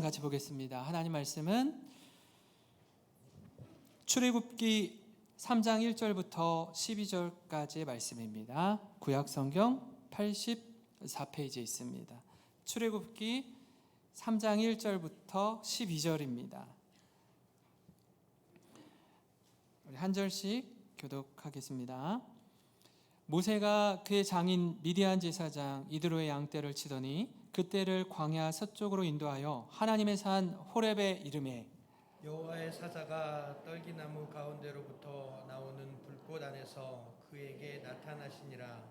같이 보겠습니다. 하나님 말씀은 출애굽기 3장 1절부터 12절까지의 말씀입니다. 구약성경 84페이지에 있습니다. 출애굽기 3장 1절부터 12절입니다. 우리 한 절씩 교독하겠습니다. 모세가 그의 장인 미디안 제사장 이드로의 양떼를 치더니 그떼를 광야 서쪽으로 인도하여 하나님의 산 호렙에 이르매 여호와의 사자가 떨기나무 가운데로부터 나오는 불꽃 안에서 그에게 나타나시니라.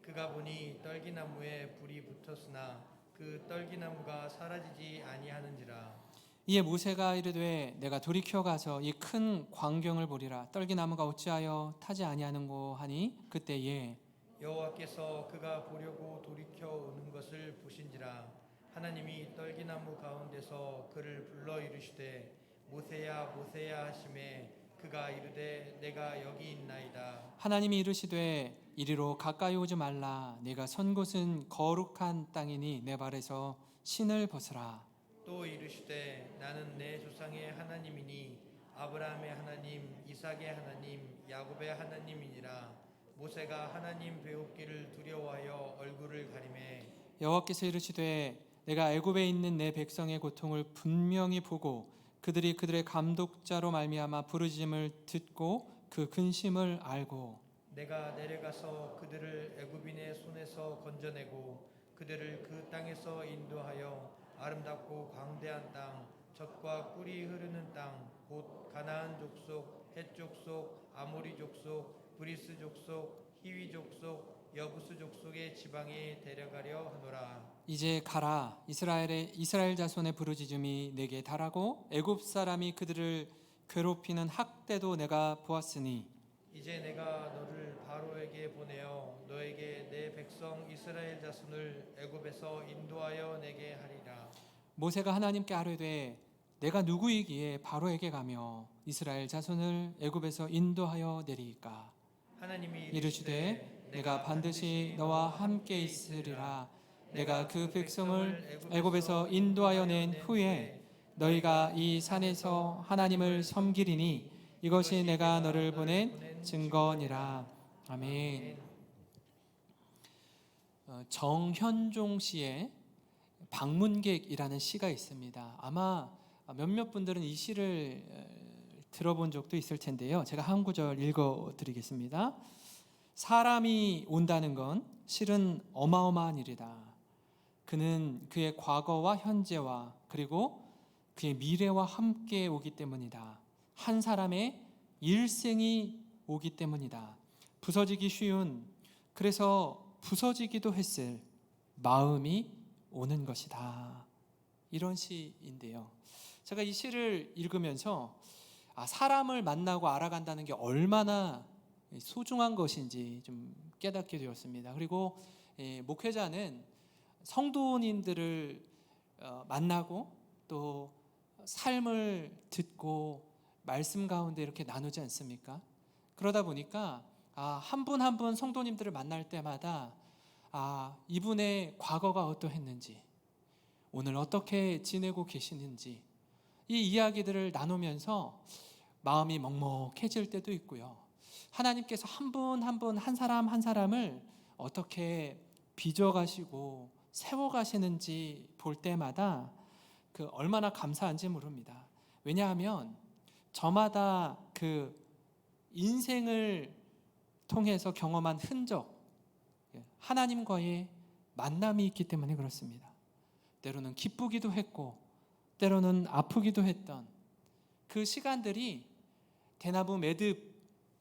그가 보니 떨기나무에 불이 붙었으나 그 떨기나무가 사라지지 아니하는지라. 이에 모세가 이르되 내가 돌이켜 가서 이 큰 광경을 보리라. 떨기나무가 어찌하여 타지 아니하는고 하니 그때에 여호와께서 그가 보려고 돌이켜 오는 것을 보신지라. 하나님이 떨기나무 가운데서 그를 불러 이르시되 모세야 모세야 하시매 그가 이르되 내가 여기 있나이다. 하나님이 이르시되 이리로 가까이 오지 말라. 내가 선 곳은 거룩한 땅이니 내 발에서 신을 벗으라. 또 이르시되 나는 내 조상의 하나님이니 아브라함의 하나님 이삭의 하나님 야곱의 하나님이니라. 모세가 하나님 배웁기를 두려워하여 얼굴을 가리매 여호와께서 이르시되 내가 애굽에 있는 내 백성의 고통을 분명히 보고 그들이 그들의 감독자로 말미암아 부르짖음을 듣고 그 근심을 알고 내가 내려가서 그들을 애굽인의 손에서 건져내고 그들을 그 땅에서 인도하여 아름답고 광대한 땅 젖과 꿀이 흐르는 땅 곧 가나안 족속 헷 족속 아모리 족속 브리스 족속 히위 족속 여부스 족속의 지방에 데려가려 하노라. 이제 가라. 이스라엘 자손의 부르짖음이 내게 달하고 애굽 사람이 그들을 괴롭히는 학대도 내가 보았으니 이제 내가 너를 바로에게 보내어 너에게 내 백성 이스라엘 자손을 애굽에서 인도하여 내게 하리라. 모세가 하나님께 아뢰되 내가 누구이기에 바로에게 가며 이스라엘 자손을 애굽에서 인도하여 내리까. 하나님이 이르시되 내가 반드시 너와 함께 있으리라. 내가 그 백성을 애굽에서 인도하여 낸 후에 너희가 이 산에서 하나님을 섬기리니 이것이 내가 너를 보낸 증거니라. 아멘. 정현종 씨의 방문객이라는 시가 있습니다. 아마 몇몇 분들은 이 시를 들어본 적도 있을 텐데요. 제가 한 구절 읽어드리겠습니다. 사람이 온다는 건 실은 어마어마한 일이다. 그는 그의 과거와 현재와 그리고 그의 미래와 함께 오기 때문이다. 한 사람의 일생이 오기 때문이다. 부서지기 쉬운, 그래서 부서지기도 했을 마음이 오는 것이다. 이런 시인데요. 제가 이 시를 읽으면서 사람을 만나고 알아간다는 게 얼마나 소중한 것인지 좀 깨닫게 되었습니다. 그리고 목회자는 성도님들을 만나고 또 삶을 듣고 말씀 가운데 이렇게 나누지 않습니까? 그러다 보니까 한 분 한 분 성도님들을 만날 때마다 이분의 과거가 어떠했는지 오늘 어떻게 지내고 계시는지 이 이야기들을 나누면서 마음이 먹먹해질 때도 있고요. 하나님께서 한 분 한 분 한 사람 한 사람을 어떻게 빚어가시고 세워가시는지 볼 때마다 그 얼마나 감사한지 모릅니다. 왜냐하면 저마다 그 인생을 통해서 경험한 흔적, 하나님과의 만남이 있기 때문에 그렇습니다. 때로는 기쁘기도 했고 때로는 아프기도 했던 그 시간들이 대나무 매듭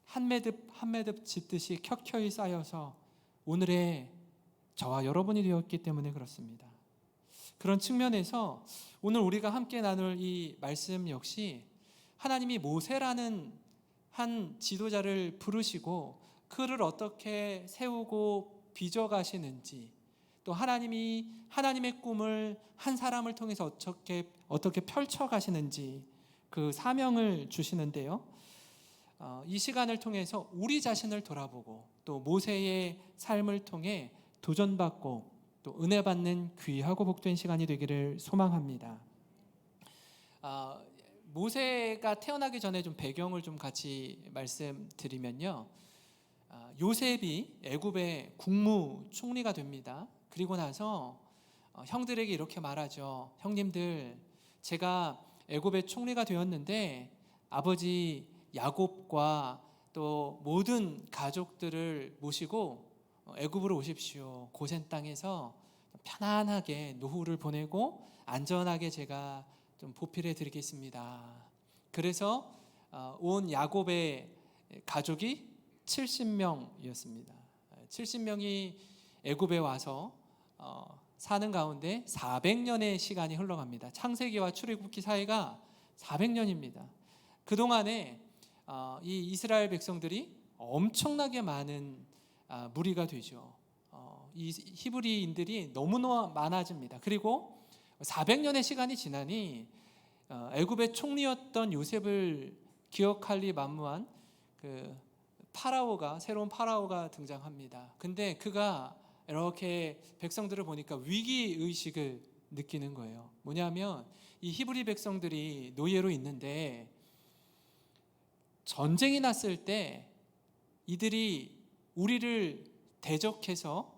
한 매듭 한 매듭 짓듯이 켜켜이 쌓여서 오늘의 저와 여러분이 되었기 때문에 그렇습니다. 그런 측면에서 오늘 우리가 함께 나눌 이 말씀 역시 하나님이 모세라는 한 지도자를 부르시고 그를 어떻게 세우고 빚어가시는지 또 하나님이 하나님의 꿈을 한 사람을 통해서 어떻게 펼쳐가시는지 그 사명을 주시는데요. 이 시간을 통해서 우리 자신을 돌아보고 또 모세의 삶을 통해 도전받고 또 은혜 받는 귀하고 복된 시간이 되기를 소망합니다. 모세가 태어나기 전에 좀 배경을 좀 같이 말씀드리면요. 요셉이 애굽의 국무총리가 됩니다. 그리고 나서 형들에게 이렇게 말하죠. 형님들, 제가 애굽의 총리가 되었는데 아버지 야곱과 또 모든 가족들을 모시고 애굽으로 오십시오. 고센 땅에서 편안하게 노후를 보내고 안전하게 제가 좀 보필해 드리겠습니다. 그래서 온 야곱의 가족이 70명이었습니다. 70명이 애굽에 와서 사는 가운데 400년의 시간이 흘러갑니다. 창세기와 출애굽기 사이가 400년입니다. 그동안에 이 이스라엘 백성들이 엄청나게 많은 무리가 되죠. 이 히브리인들이 너무나 많아집니다. 그리고 400년의 시간이 지나니 애굽의 총리였던 요셉을 기억할 리 만무한 그 새로운 파라오가 등장합니다. 근데 그가 이렇게 백성들을 보니까 위기 의식을 느끼는 거예요. 뭐냐면 이 히브리 백성들이 노예로 있는데 전쟁이 났을 때 이들이 우리를 대적해서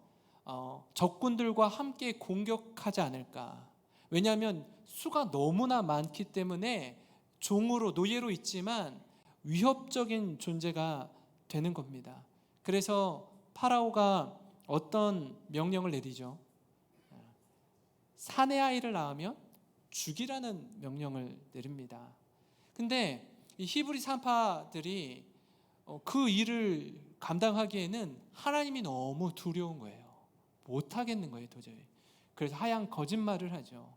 적군들과 함께 공격하지 않을까. 왜냐하면 수가 너무나 많기 때문에 종으로 노예로 있지만 위협적인 존재가 되는 겁니다. 그래서 파라오가 어떤 명령을 내리죠? 사내 아이를 낳으면 죽이라는 명령을 내립니다. 근데 이 히브리 산파들이 그 일을 감당하기에는 하나님이 너무 두려운 거예요. 못하겠는 거예요, 도저히. 그래서 하얀 거짓말을 하죠.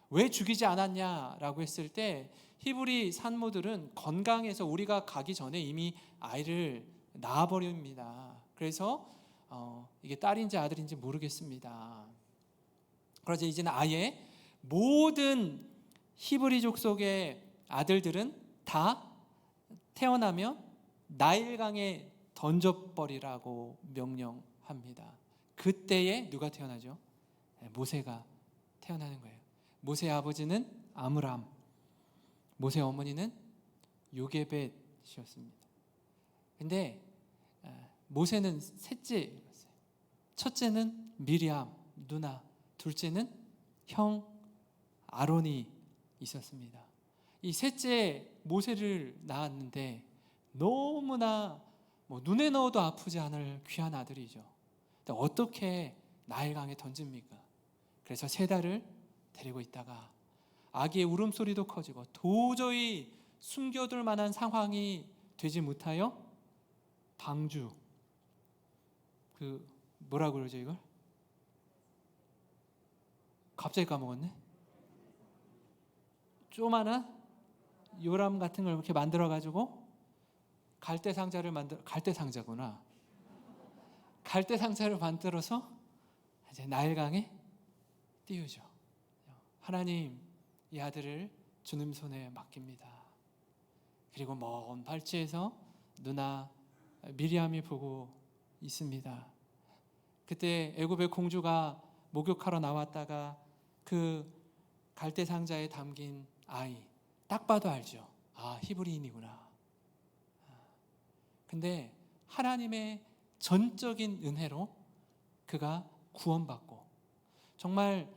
왜 죽이지 않았냐라고 했을 때 히브리 산모들은 건강해서 우리가 가기 전에 이미 아이를 낳아버립니다. 그래서 이게 딸인지 아들인지 모르겠습니다. 그래서 이제는 아예 모든 히브리족 속의 아들들은 다 태어나면 나일강에 던져버리라고 명령합니다. 그때에 누가 태어나죠? 모세가 태어나는 거예요. 모세의 아버지는 아므람, 모세의 어머니는 요게벳이었습니다. 근데 모세는 셋째였어요. 첫째는 미리암 누나, 둘째는 형 아론이 있었습니다. 이 셋째 모세를 낳았는데 너무나 눈에 넣어도 아프지 않을 귀한 아들이죠. 근데 어떻게 나일강에 던집니까? 그래서 세 달을 데리고 있다가 아기의 울음소리도 커지고 도저히 숨겨둘 만한 상황이 되지 못하여 방주, 뭐라 그러죠 이걸? 갑자기 까먹었네. 조그마한 요람 같은 걸 이렇게 만들어 가지고 갈대상자를 만들어서 이제 나일강에 띄우죠. 하나님, 이 아들을 주님 손에 맡깁니다. 그리고 먼 발치에서 누나 미리암이 보고 있습니다. 그때 애굽의 공주가 목욕하러 나왔다가 그 갈대상자에 담긴 아이 딱 봐도 알죠. 히브리인이구나. 근데 하나님의 전적인 은혜로 그가 구원받고 정말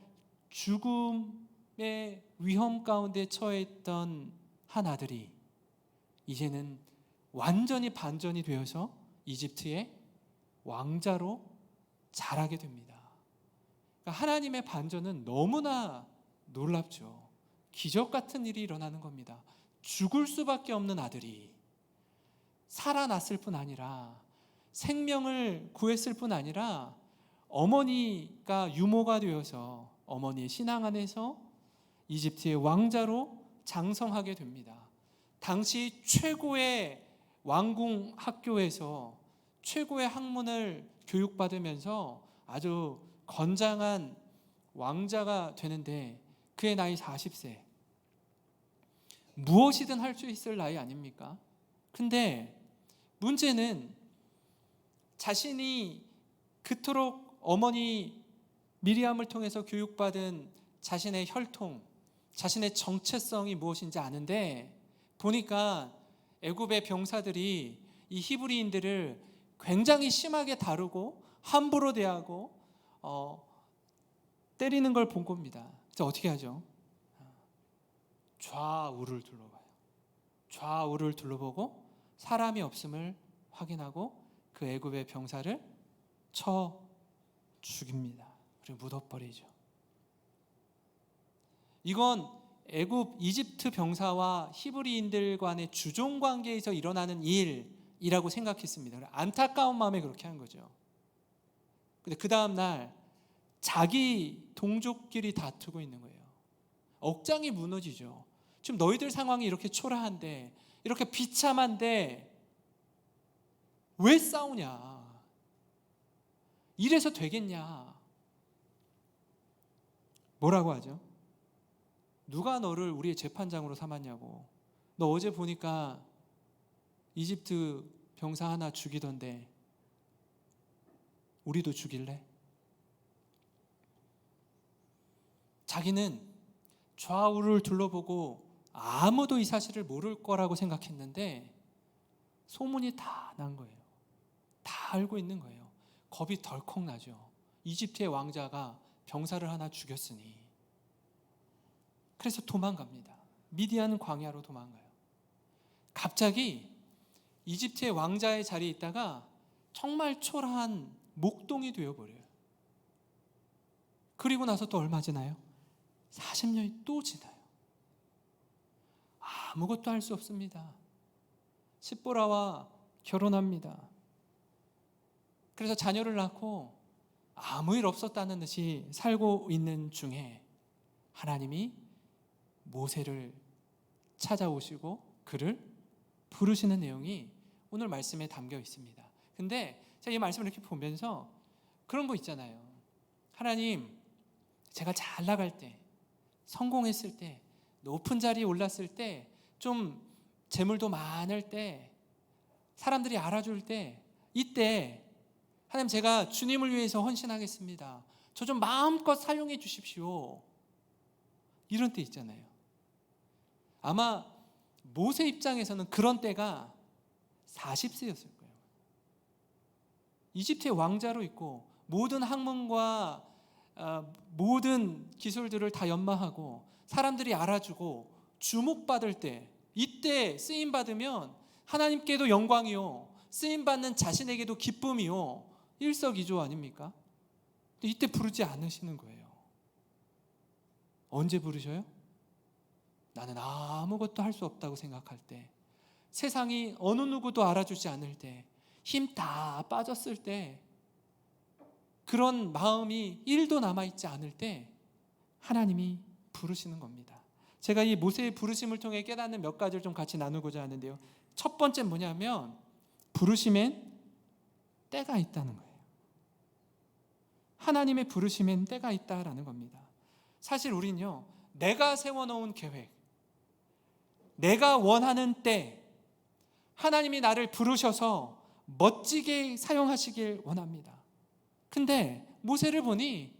죽음의 위험 가운데 처해 있던 한 아들이 이제는 완전히 반전이 되어서 이집트의 왕자로 자라게 됩니다. 그러니까 하나님의 반전은 너무나 놀랍죠. 기적 같은 일이 일어나는 겁니다. 죽을 수밖에 없는 아들이 살아났을 뿐 아니라 생명을 구했을 뿐 아니라 어머니가 유모가 되어서 어머니의 신앙 안에서 이집트의 왕자로 장성하게 됩니다. 당시 최고의 왕궁 학교에서 최고의 학문을 교육받으면서 아주 건장한 왕자가 되는데 그의 나이 40세. 무엇이든 할 수 있을 나이 아닙니까? 근데 문제는 자신이 그토록 어머니 미리암을 통해서 교육받은 자신의 혈통, 자신의 정체성이 무엇인지 아는데 보니까 애굽의 병사들이 이 히브리인들을 굉장히 심하게 다루고 함부로 대하고 때리는 걸 본 겁니다. 그래서 어떻게 하죠? 좌우를 둘러봐요. 좌우를 둘러보고 사람이 없음을 확인하고 그 애굽의 병사를 쳐 죽입니다. 그리고 묻어버리죠. 이건 애굽 이집트 병사와 히브리인들 간의 주종 관계에서 일어나는 일이라고 생각했습니다. 안타까운 마음에 그렇게 한 거죠. 근데 그 다음 날 자기 동족끼리 다투고 있는 거예요. 억장이 무너지죠. 지금 너희들 상황이 이렇게 초라한데, 이렇게 비참한데 왜 싸우냐? 이래서 되겠냐? 뭐라고 하죠? 누가 너를 우리의 재판장으로 삼았냐고. 너 어제 보니까 이집트 병사 하나 죽이던데 우리도 죽일래? 자기는 좌우를 둘러보고 아무도 이 사실을 모를 거라고 생각했는데 소문이 다 난 거예요. 다 알고 있는 거예요. 겁이 덜컥 나죠. 이집트의 왕자가 병사를 하나 죽였으니. 그래서 도망갑니다. 미디안 광야로 도망가요. 갑자기 이집트의 왕자의 자리에 있다가 정말 초라한 목동이 되어버려요. 그리고 나서 또 얼마 지나요? 40년이 또 지나요. 아무것도 할 수 없습니다. 십보라와 결혼합니다. 그래서 자녀를 낳고 아무 일 없었다는 듯이 살고 있는 중에 하나님이 모세를 찾아오시고 그를 부르시는 내용이 오늘 말씀에 담겨 있습니다. 근데 제가 이 말씀을 이렇게 보면서 그런 거 있잖아요. 하나님, 제가 잘 나갈 때, 성공했을 때, 높은 자리에 올랐을 때, 좀 재물도 많을 때, 사람들이 알아줄 때, 이때 하나님, 제가 주님을 위해서 헌신하겠습니다. 저 좀 마음껏 사용해 주십시오. 이런 때 있잖아요. 아마 모세 입장에서는 그런 때가 40세였을 거예요. 이집트의 왕자로 있고 모든 학문과 모든 기술들을 다 연마하고 사람들이 알아주고 주목받을 때, 이때 쓰임받으면 하나님께도 영광이요, 쓰임받는 자신에게도 기쁨이요, 일석이조 아닙니까? 근데 이때 부르지 않으시는 거예요. 언제 부르셔요? 나는 아무것도 할 수 없다고 생각할 때, 세상이 어느 누구도 알아주지 않을 때, 힘 다 빠졌을 때, 그런 마음이 1도 남아있지 않을 때 하나님이 부르시는 겁니다. 제가 이 모세의 부르심을 통해 깨닫는 몇 가지를 좀 같이 나누고자 하는데요. 첫 번째 뭐냐면 부르심엔 때가 있다는 거예요. 하나님의 부르심엔 때가 있다라는 겁니다. 사실 우리는요, 내가 세워놓은 계획, 내가 원하는 때 하나님이 나를 부르셔서 멋지게 사용하시길 원합니다. 근데 모세를 보니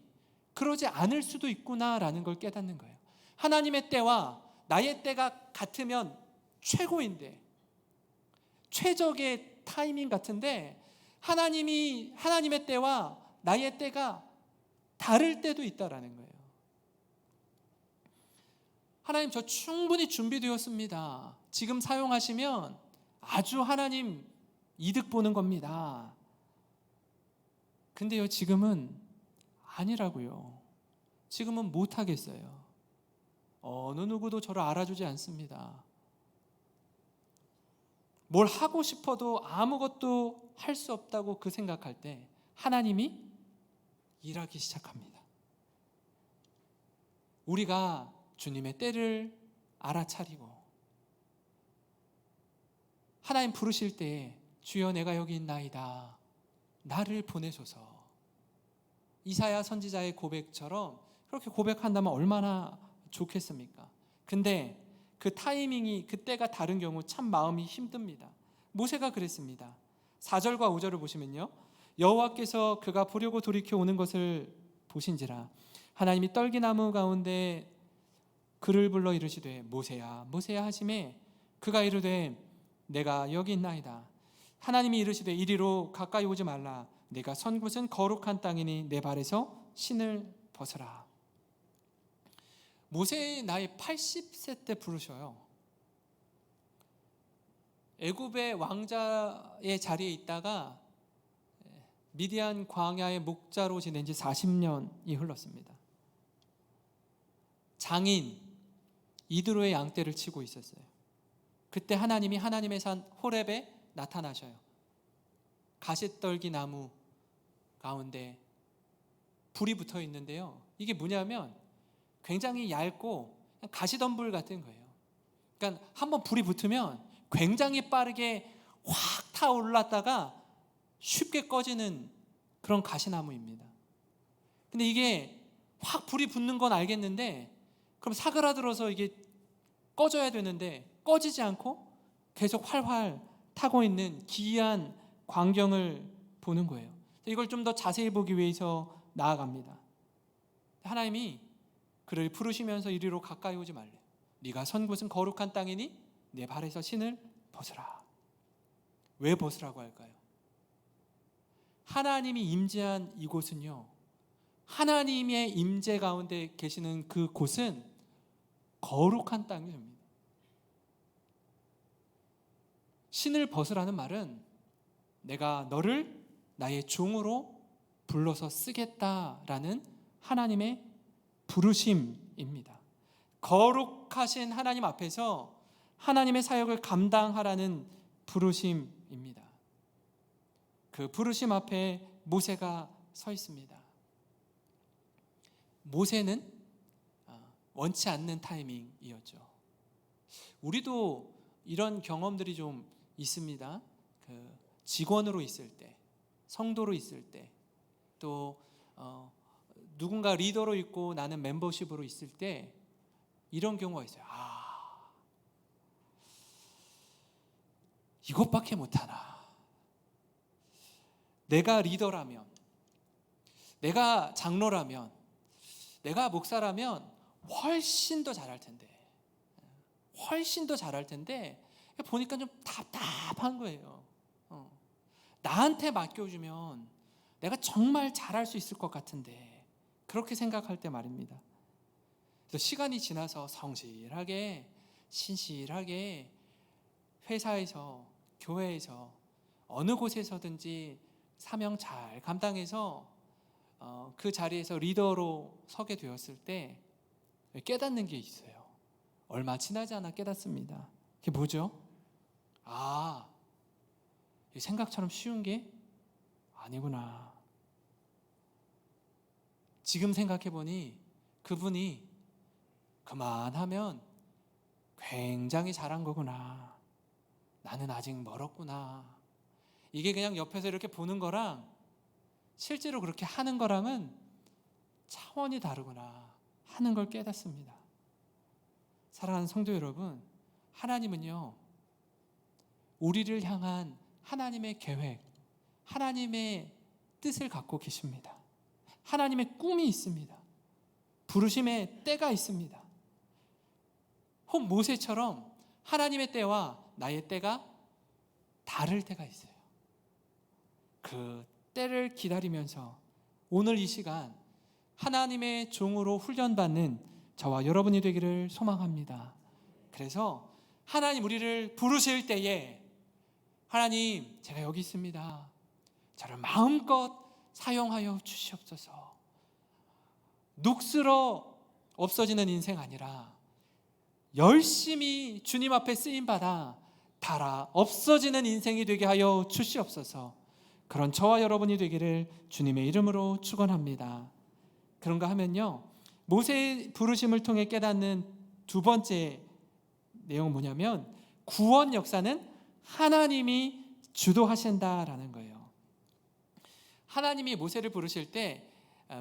그러지 않을 수도 있구나라는 걸 깨닫는 거예요. 하나님의 때와 나의 때가 같으면 최고인데, 최적의 타이밍 같은데 하나님의 때와 나의 때가 다를 때도 있다라는 거예요. 하나님, 저 충분히 준비되었습니다. 지금 사용하시면 아주 하나님 이득 보는 겁니다. 근데요, 지금은 아니라고요. 지금은 못하겠어요. 어느 누구도 저를 알아주지 않습니다. 뭘 하고 싶어도 아무것도 할 수 없다고 그 생각할 때 하나님이 일하기 시작합니다. 우리가 주님의 때를 알아차리고 하나님 부르실 때 주여 내가 여기 있나이다, 나를 보내소서, 이사야 선지자의 고백처럼 그렇게 고백한다면 얼마나 좋겠습니까? 근데 그 타이밍이, 그때가 다른 경우 참 마음이 힘듭니다. 모세가 그랬습니다. 4절과 5절을 보시면요, 여호와께서 그가 보려고 돌이켜 오는 것을 보신지라 하나님이 떨기나무 가운데 그를 불러 이르시되 모세야 모세야 하시매 그가 이르되 내가 여기 있나이다. 하나님이 이르시되 이리로 가까이 오지 말라. 내가 선 곳은 거룩한 땅이니 내 발에서 신을 벗어라. 모세의 나이 80세 때 부르셔요. 애굽의 왕자의 자리에 있다가 미디안 광야의 목자로 지낸 지 40년이 흘렀습니다. 장인 이드로의 양떼를 치고 있었어요. 그때 하나님이 하나님의 산 호렙에 나타나셔요. 가시떨기 나무 가운데 불이 붙어 있는데요. 이게 뭐냐면 굉장히 얇고 가시덤불 같은 거예요. 그러니까 한번 불이 붙으면 굉장히 빠르게 확 타올랐다가 쉽게 꺼지는 그런 가시나무입니다. 근데 이게 확 불이 붙는 건 알겠는데 그럼 사그라들어서 이게 꺼져야 되는데 꺼지지 않고 계속 활활 타고 있는 기이한 광경을 보는 거예요. 이걸 좀 더 자세히 보기 위해서 나아갑니다. 하나님이 그를 부르시면서 이리로 가까이 오지 말래. 네가 선 곳은 거룩한 땅이니 내 발에서 신을 벗으라. 왜 벗으라고 할까요? 하나님이 임재한 이곳은요, 하나님의 임재 가운데 계시는 그 곳은 거룩한 땅입니다. 신을 벗으라는 말은 내가 너를 나의 종으로 불러서 쓰겠다라는 하나님의 부르심입니다. 거룩하신 하나님 앞에서 하나님의 사역을 감당하라는 부르심입니다. 그 부르심 앞에 모세가 서 있습니다. 모세는 원치 않는 타이밍이었죠. 우리도 이런 경험들이 좀 있습니다. 그 직원으로 있을 때, 성도로 있을 때, 또 누군가 리더로 있고 나는 멤버십으로 있을 때 이런 경우가 있어요. 이것밖에 못하나. 내가 리더라면, 내가 장로라면, 내가 목사라면 훨씬 더 잘할 텐데, 훨씬 더 잘할 텐데 보니까 좀 답답한 거예요. 나한테 맡겨주면 내가 정말 잘할 수 있을 것 같은데, 그렇게 생각할 때 말입니다. 그래서 시간이 지나서 성실하게 신실하게 회사에서, 교회에서, 어느 곳에서든지 사명 잘 감당해서 그 자리에서 리더로 서게 되었을 때 깨닫는 게 있어요. 얼마 지나지 않아 깨닫습니다. 그게 뭐죠? 생각처럼 쉬운 게 아니구나. 지금 생각해보니 그분이 그만하면 굉장히 잘한 거구나. 나는 아직 멀었구나. 이게 그냥 옆에서 이렇게 보는 거랑 실제로 그렇게 하는 거랑은 차원이 다르구나 하는 걸 깨닫습니다. 사랑하는 성도 여러분, 하나님은요, 우리를 향한 하나님의 계획, 하나님의 뜻을 갖고 계십니다. 하나님의 꿈이 있습니다. 부르심의 때가 있습니다. 혹 모세처럼 하나님의 때와 나의 때가 다를 때가 있어요. 그 때를 기다리면서 오늘 이 시간 하나님의 종으로 훈련받는 저와 여러분이 되기를 소망합니다. 그래서 하나님 우리를 부르실 때에 하나님, 제가 여기 있습니다. 저를 마음껏 사용하여 주시옵소서. 녹슬어 없어지는 인생 아니라 열심히 주님 앞에 쓰임받아 달아 없어지는 인생이 되게 하여 주시옵소서. 그런 저와 여러분이 되기를 주님의 이름으로 축원합니다. 그런가 하면요, 모세의 부르심을 통해 깨닫는 두 번째 내용은 뭐냐면 구원 역사는 하나님이 주도하신다라는 거예요. 하나님이 모세를 부르실 때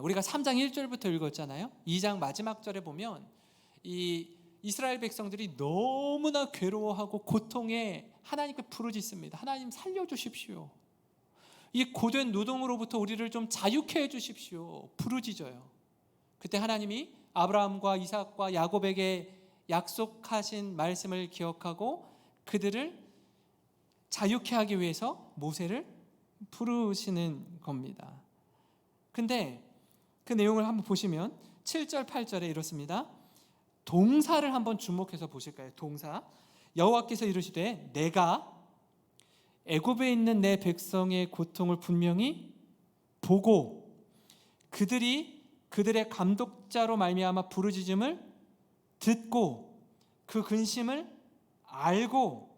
우리가 3장 1절부터 읽었잖아요. 2장 마지막 절에 보면 이 이스라엘 백성들이 너무나 괴로워하고 고통에 하나님께 부르짖습니다. 하나님 살려주십시오. 이 고된 노동으로부터 우리를 좀 자유케 해주십시오. 부르짖어요. 그때 하나님이 아브라함과 이삭과 야곱에게 약속하신 말씀을 기억하고 그들을 자유케 하기 위해서 모세를 부르시는 겁니다. 근데 그 내용을 한번 보시면 7절 8절에 이렇습니다. 동사를 한번 주목해서 보실까요? 동사. 여호와께서 이르시되 내가 애굽에 있는 내 백성의 고통을 분명히 보고 그들이 그들의 감독자로 말미암아 부르짖음을 듣고 그 근심을 알고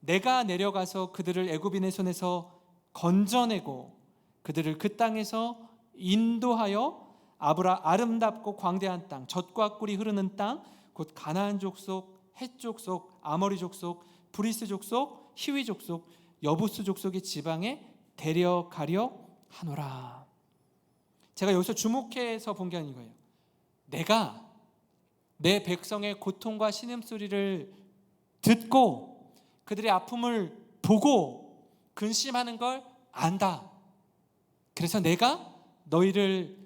내가 내려가서 그들을 애굽인의 손에서 건져내고 그들을 그 땅에서 인도하여 아름답고 광대한 땅, 젖과 꿀이 흐르는 땅, 곧 가나안 족속, 헷 족속, 아모리 족속, 브리스 족속, 히위 족속, 여부스 족속의 지방에 데려가려 하노라. 제가 여기서 주목해서 본 게 이거예요. 내가 내 백성의 고통과 신음소리를 듣고 그들의 아픔을 보고 근심하는 걸 안다. 그래서 내가 너희를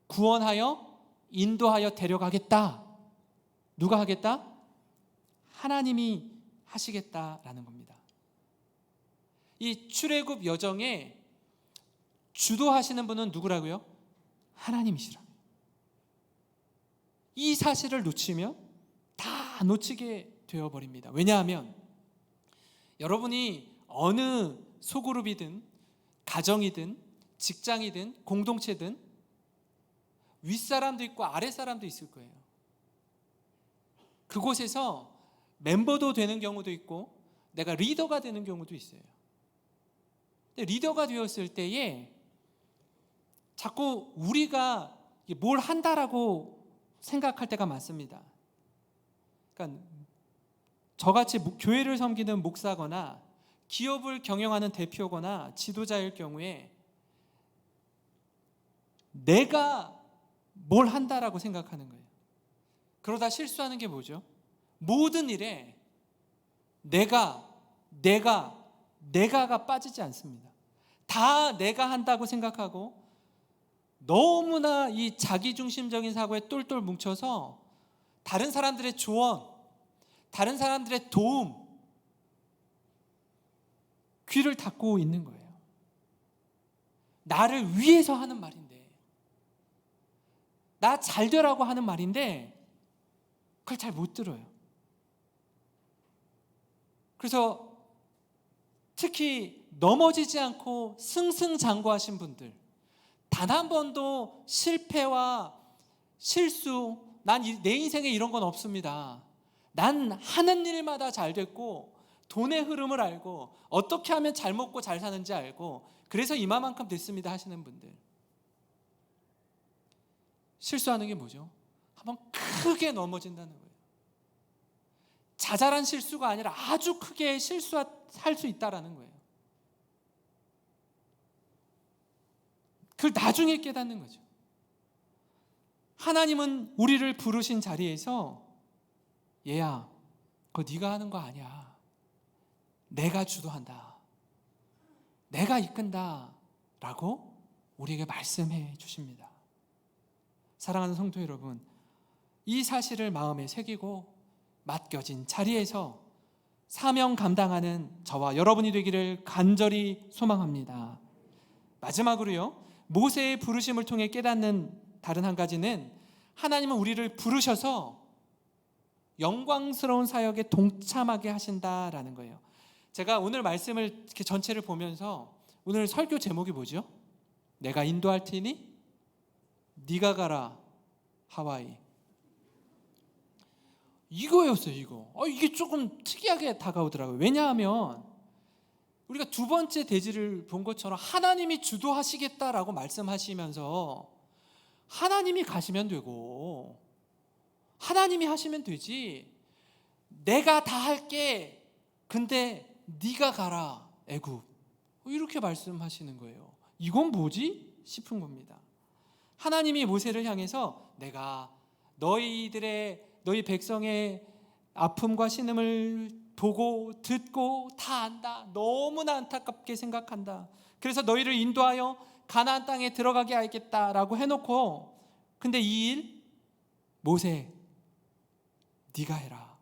구원하여 인도하여 데려가겠다. 누가 하겠다? 하나님이 하시겠다라는 겁니다. 이 출애굽 여정에 주도하시는 분은 누구라고요? 하나님이시라. 이 사실을 놓치면 다 놓치게 되어버립니다. 왜냐하면 여러분이 어느 소그룹이든 가정이든 직장이든 공동체든 윗사람도 있고 아랫사람도 있을 거예요. 그곳에서 멤버도 되는 경우도 있고 내가 리더가 되는 경우도 있어요. 근데 리더가 되었을 때에 자꾸 우리가 뭘 한다라고 생각할 때가 많습니다. 그러니까 저같이 교회를 섬기는 목사거나 기업을 경영하는 대표거나 지도자일 경우에 내가 뭘 한다라고 생각하는 거예요. 그러다 실수하는 게 뭐죠? 모든 일에 내가가 빠지지 않습니다. 다 내가 한다고 생각하고 너무나 이 자기중심적인 사고에 똘똘 뭉쳐서 다른 사람들의 조언, 다른 사람들의 도움, 귀를 닫고 있는 거예요. 나를 위해서 하는 말인데, 나 잘 되라고 하는 말인데 그걸 잘 못 들어요. 그래서 특히 넘어지지 않고 승승장구하신 분들, 단 한 번도 실패와 실수, 난 내 인생에 이런 건 없습니다. 난 하는 일마다 잘 됐고 돈의 흐름을 알고 어떻게 하면 잘 먹고 잘 사는지 알고 그래서 이만큼 됐습니다 하시는 분들, 실수하는 게 뭐죠? 한번 크게 넘어진다는 거예요. 자잘한 실수가 아니라 아주 크게 실수할 수 있다라는 거예요. 그걸 나중에 깨닫는 거죠. 하나님은 우리를 부르신 자리에서 얘야, 그거 네가 하는 거 아니야. 내가 주도한다. 내가 이끈다. 라고 우리에게 말씀해 주십니다. 사랑하는 성도 여러분, 이 사실을 마음에 새기고 맡겨진 자리에서 사명 감당하는 저와 여러분이 되기를 간절히 소망합니다. 마지막으로요, 모세의 부르심을 통해 깨닫는 다른 한 가지는 하나님은 우리를 부르셔서 영광스러운 사역에 동참하게 하신다라는 거예요. 제가 오늘 말씀을 이렇게 전체를 보면서 오늘 설교 제목이 뭐죠? 내가 인도할 테니 네가 가라 하와이. 이거였어요. 이게 조금 특이하게 다가오더라고요. 왜냐하면 우리가 두 번째 대지를 본 것처럼 하나님이 주도하시겠다라고 말씀하시면서 하나님이 가시면 되고 하나님이 하시면 되지, 내가 다 할게 근데 네가 가라 애굽, 이렇게 말씀하시는 거예요. 이건 뭐지? 싶은 겁니다. 하나님이 모세를 향해서 내가 너희 백성의 아픔과 신음을 보고 듣고 다 안다. 너무나 안타깝게 생각한다. 그래서 너희를 인도하여 가나안 땅에 들어가게 하겠다라고 해놓고, 근데 이 일 모세, 네가 해라.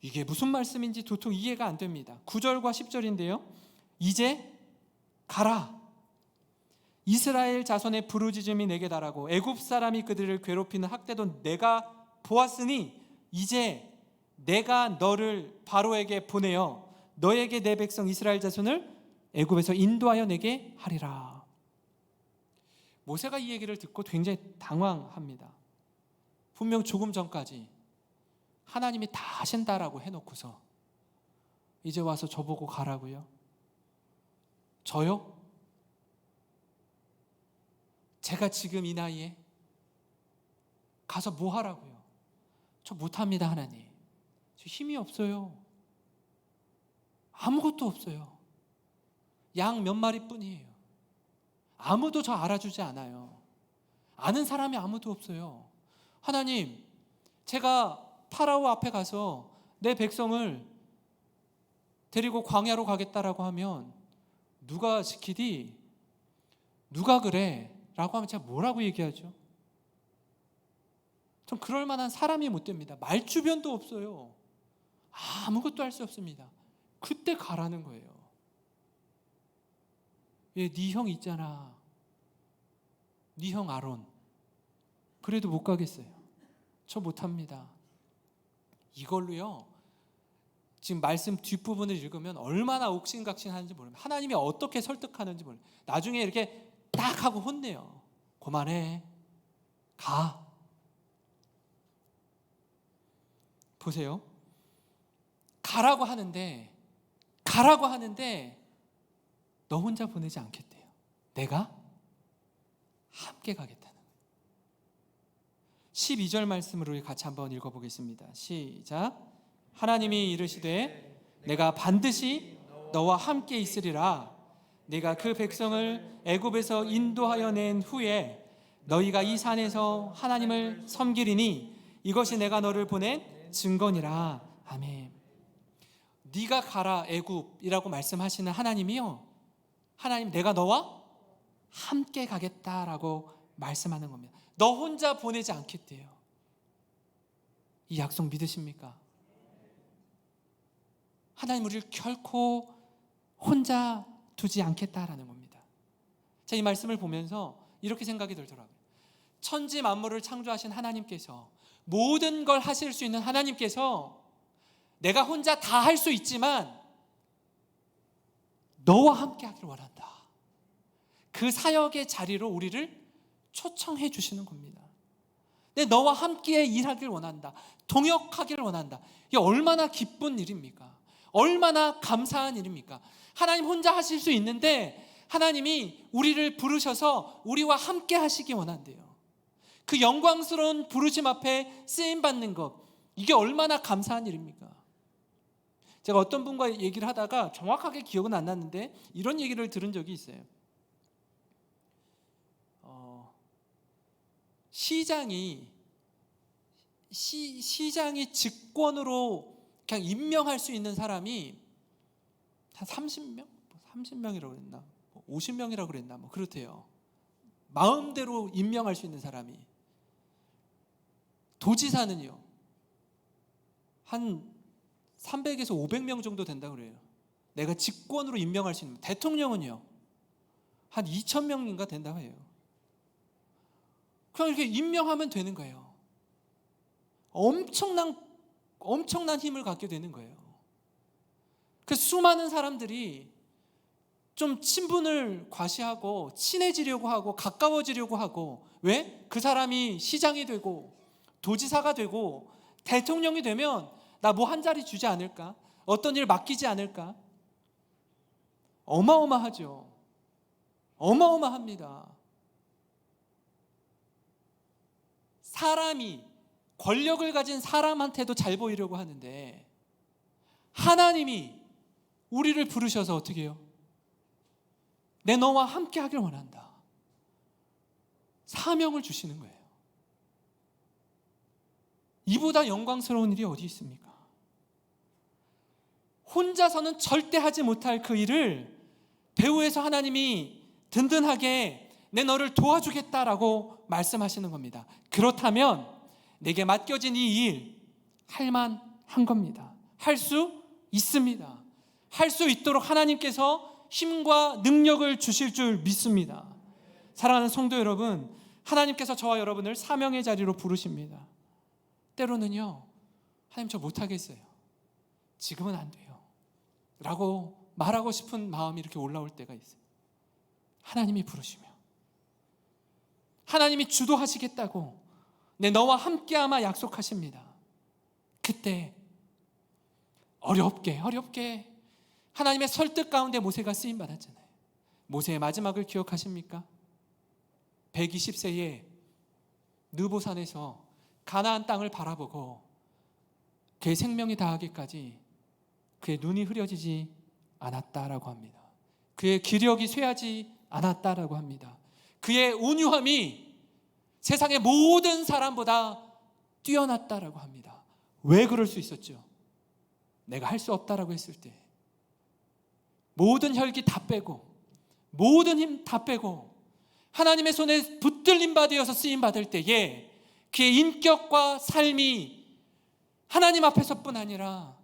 이게 무슨 말씀인지 도통 이해가 안 됩니다. 9절과 10절인데요. 이제 가라. 이스라엘 자손의 부르짖음이 내게 달하고 애굽 사람이 그들을 괴롭히는 학대도 내가 보았으니 이제 내가 너를 바로에게 보내어 너에게 내 백성 이스라엘 자손을 애굽에서 인도하여 내게 하리라. 모세가 이 얘기를 듣고 굉장히 당황합니다. 분명 조금 전까지 하나님이 다 하신다라고 해놓고서 이제 와서 저보고 가라고요? 저요? 제가 지금 이 나이에 가서 뭐 하라고요? 저 못합니다. 하나님, 저 힘이 없어요. 아무것도 없어요. 양 몇 마리뿐이에요. 아무도 저 알아주지 않아요. 아는 사람이 아무도 없어요. 하나님, 제가 파라오 앞에 가서 내 백성을 데리고 광야로 가겠다라고 하면 누가 지키디? 누가 그래? 라고 하면 제가 뭐라고 얘기하죠? 전 그럴 만한 사람이 못 됩니다. 말주변도 없어요. 아무것도 할 수 없습니다. 그때 가라는 거예요. 네 형 있잖아. 네 형 아론. 그래도 못 가겠어요. 저 못합니다. 이걸로요, 지금 말씀 뒷부분을 읽으면 얼마나 옥신각신하는지 모릅니다. 하나님이 어떻게 설득하는지 모릅니다. 나중에 이렇게 딱 하고 혼내요. 그만해. 가. 보세요. 가라고 하는데 너 혼자 보내지 않겠대요. 내가 함께 가겠다는 거예요. 12절 말씀으로 같이 한번 읽어보겠습니다. 시작. 하나님이 이르시되 내가 반드시 너와 함께 있으리라. 네가 그 백성을 애굽에서 인도하여 낸 후에 너희가 이 산에서 하나님을 섬기리니 이것이 내가 너를 보낸 증거니라. 아멘. 네가 가라 애굽이라고 말씀하시는 하나님이요, 하나님 내가 너와 함께 가겠다라고 말씀하는 겁니다. 너 혼자 보내지 않겠대요. 이 약속 믿으십니까? 하나님 우리를 결코 혼자 두지 않겠다라는 겁니다. 제가 이 말씀을 보면서 이렇게 생각이 들더라고요. 천지 만물을 창조하신 하나님께서, 모든 걸 하실 수 있는 하나님께서 내가 혼자 다 할 수 있지만 너와 함께 하기를 원한다. 그 사역의 자리로 우리를 초청해 주시는 겁니다. 내 너와 함께 일하기를 원한다. 동역하기를 원한다. 이게 얼마나 기쁜 일입니까? 얼마나 감사한 일입니까? 하나님 혼자 하실 수 있는데 하나님이 우리를 부르셔서 우리와 함께 하시기 원한대요. 그 영광스러운 부르심 앞에 쓰임받는 것, 이게 얼마나 감사한 일입니까? 제가 어떤 분과 얘기를 하다가 정확하게 기억은 안 났는데 이런 얘기를 들은 적이 있어요. 시장이 직권으로 그냥 임명할 수 있는 사람이 한 30명? 30명이라고 그랬나? 50명이라고 그랬나? 뭐 그렇대요. 마음대로 임명할 수 있는 사람이. 도지사는요, 한 300에서 500명 정도 된다고 그래요. 내가 직권으로 임명할 수 있는. 대통령은요, 한 2,000명인가 된다고 해요. 그냥 이렇게 임명하면 되는 거예요. 엄청난 힘을 갖게 되는 거예요. 그 수많은 사람들이 좀 친분을 과시하고 친해지려고 하고 가까워지려고 하고, 왜? 그 사람이 시장이 되고 도지사가 되고 대통령이 되면 나 뭐 한 자리 주지 않을까? 어떤 일 맡기지 않을까? 어마어마하죠. 어마어마합니다. 사람이, 권력을 가진 사람한테도 잘 보이려고 하는데 하나님이 우리를 부르셔서 어떻게 해요? 내 너와 함께 하길 원한다. 사명을 주시는 거예요. 이보다 영광스러운 일이 어디 있습니까? 혼자서는 절대 하지 못할 그 일을 배후에서 하나님이 든든하게 내 너를 도와주겠다라고 말씀하시는 겁니다. 그렇다면 내게 맡겨진 이 일 할만한 겁니다. 할 수 있습니다. 할 수 있도록 하나님께서 힘과 능력을 주실 줄 믿습니다. 사랑하는 성도 여러분, 하나님께서 저와 여러분을 사명의 자리로 부르십니다. 때로는요, 하나님 저 못하겠어요, 지금은 안 돼요 라고 말하고 싶은 마음이 이렇게 올라올 때가 있어요. 하나님이 부르시며 하나님이 주도하시겠다고 내 너와 함께하마 약속하십니다. 그때 어렵게 하나님의 설득 가운데 모세가 쓰임받았잖아요. 모세의 마지막을 기억하십니까? 120세에 느보산에서 가나안 땅을 바라보고 그의 생명이 다하기까지 그의 눈이 흐려지지 않았다라고 합니다. 그의 기력이 쇠하지 않았다라고 합니다. 그의 온유함이 세상의 모든 사람보다 뛰어났다라고 합니다. 왜 그럴 수 있었죠? 내가 할 수 없다라고 했을 때 모든 혈기 다 빼고 모든 힘 다 빼고 하나님의 손에 붙들림 받으어서 쓰임 받을 때에 그의 인격과 삶이 하나님 앞에서뿐 아니라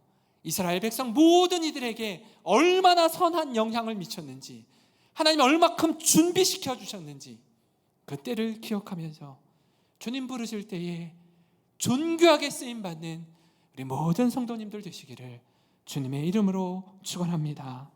이스라엘 백성 모든 이들에게 얼마나 선한 영향을 미쳤는지, 하나님이 얼마큼 준비시켜 주셨는지 그 때를 기억하면서 주님 부르실 때에 존귀하게 쓰임 받는 우리 모든 성도님들 되시기를 주님의 이름으로 축원합니다.